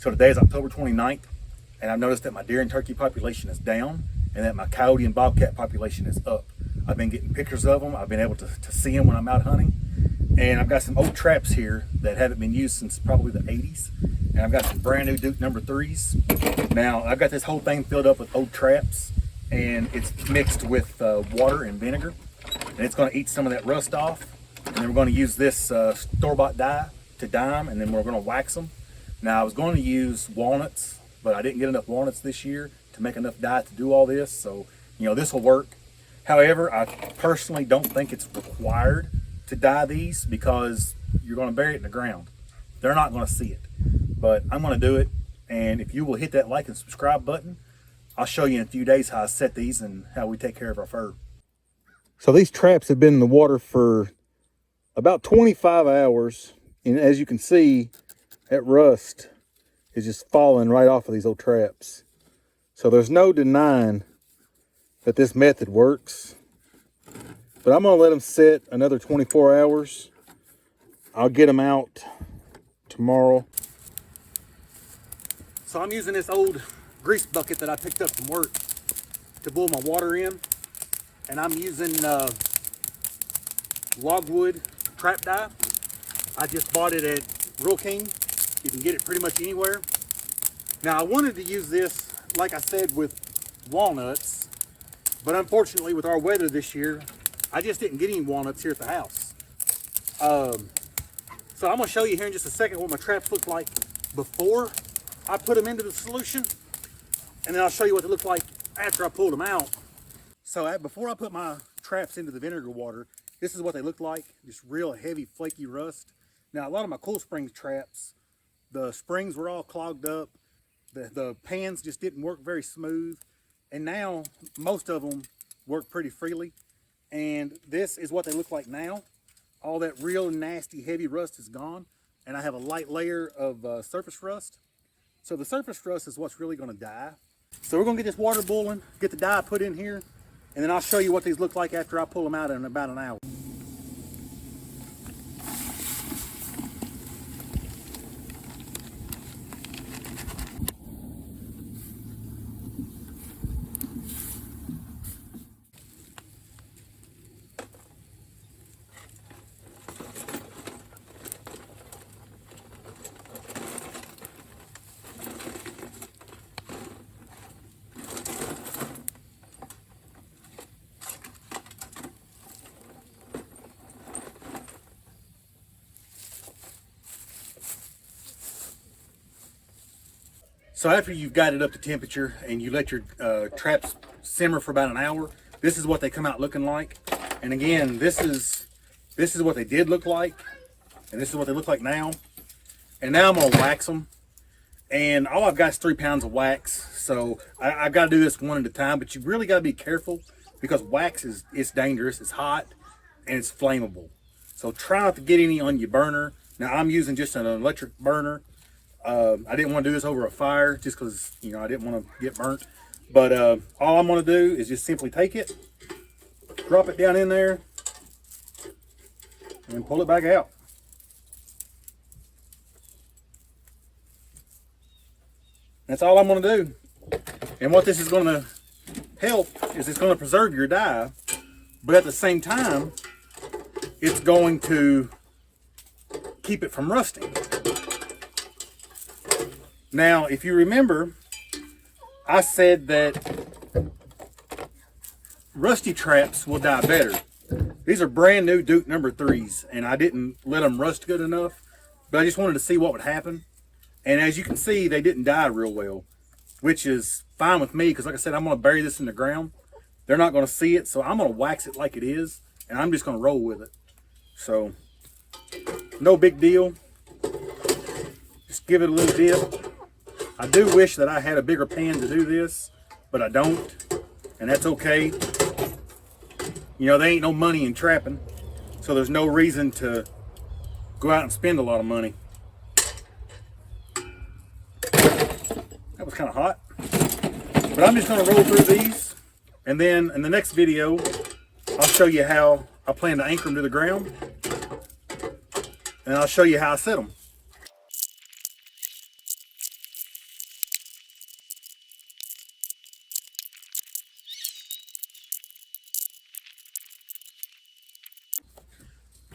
So today is October 29th, and I've noticed that my deer and turkey population is down and that my coyote and bobcat population is up. I've been getting pictures of them. I've been able to see them when I'm out hunting. And I've got some old traps here that haven't been used since probably the 80s. And I've got some brand new Duke number 3s. Now, I've got this whole thing filled up with old traps, and it's mixed with water and vinegar. And it's gonna eat some of that rust off. And then we're gonna use this store-bought dye to dye them, and then we're gonna wax them. Now, I was going to use walnuts, but I didn't get enough walnuts this year to make enough dye to do all this. So, you know, this will work. However, I personally don't think it's required to dye these because you're going to bury it in the ground. They're not going to see it, but I'm going to do it. And if you will hit that like and subscribe button, I'll show you in a few days how I set these and how we take care of our fur. So these traps have been in the water for about 25 hours. And as you can see, that rust is just falling right off of these old traps. So there's no denying that this method works. But I'm going to let them sit another 24 hours. I'll get them out tomorrow. So I'm using this old grease bucket that I picked up from work to boil my water in. And I'm using logwood trap dye. I just bought it at Rural King. You can get it pretty much anywhere. Now I wanted to use this, like I said, with walnuts. But unfortunately with our weather this year, I just didn't get any walnuts here at the house. So I'm gonna show you here in just a second what my traps look like before I put them into the solution. And then I'll show you what they look like after I pulled them out. So before I put my traps into the vinegar water, this is what they look like. Just real heavy, flaky rust. Now a lot of my Cool Springs traps, the springs were all clogged up. The pans just didn't work very smooth. And now most of them work pretty freely. And this is what they look like now. All that real nasty heavy rust is gone. And I have a light layer of surface rust. So the surface rust is what's really gonna die. So we're gonna get this water boiling, get the dye put in here, and then I'll show you what these look like after I pull them out in about an hour. So after you've got it up to temperature and you let your traps simmer for about an hour, this is what they come out looking like. And again, this is what they did look like, and this is what they look like now. And now I'm gonna wax them. And all I've got is 3 pounds of wax. So I've got to do this one at a time, but you really got to be careful because wax it's dangerous, it's hot, and it's flammable. So try not to get any on your burner. Now I'm using just an electric burner. I didn't want to do this over a fire just because, you know, I didn't want to get burnt. But all I'm going to do is just simply take it, drop it down in there, and pull it back out. That's all I'm going to do. And what this is going to help is it's going to preserve your dye, but at the same time, it's going to keep it from rusting. Now, if you remember, I said that rusty traps will die better. These are brand new Duke number 3s, and I didn't let them rust good enough, but I just wanted to see what would happen. And as you can see, they didn't die real well, which is fine with me, because like I said, I'm going to bury this in the ground. They're not going to see it, so I'm going to wax it like it is, and I'm just going to roll with it. So, no big deal. Just give it a little dip. I do wish that I had a bigger pan to do this, but I don't, and that's okay. You know, there ain't no money in trapping, so there's no reason to go out and spend a lot of money. That was kind of hot, but I'm just going to roll through these, and then in the next video, I'll show you how I plan to anchor them to the ground, and I'll show you how I set them.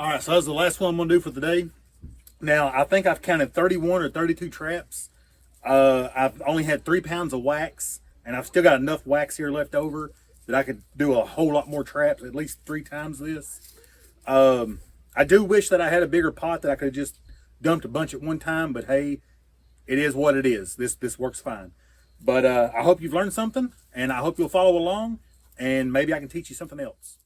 All right, so that's the last one I'm gonna do for the day. Now, I think I've counted 31 or 32 traps. I've only had 3 pounds of wax, and I've still got enough wax here left over that I could do a whole lot more traps, at least 3 times this. I do wish that I had a bigger pot that I could have just dumped a bunch at one time, but hey, it is what it is. This works fine. But I hope you've learned something, and I hope you'll follow along, and maybe I can teach you something else.